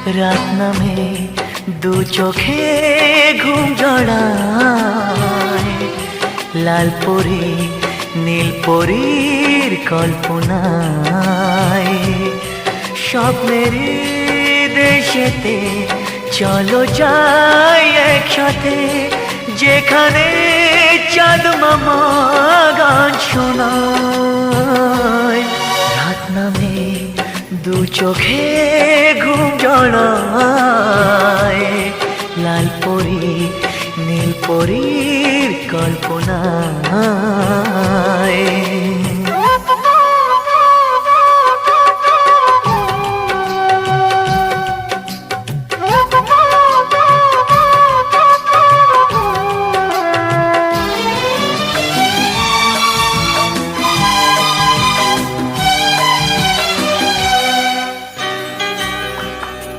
রাত নামে দু চোখে ঘুম জড়ায়, লাল পরি নীল পরীর কল্পনায়। স্বপ্নের দেশেতে চলো যাই একসাথে, যেখানে চাঁদ মামা গান শোনায়। রাত নামে দু চোখে ঘুম জড়ায়, লাল পরি নীল পরীর কল্পনায়।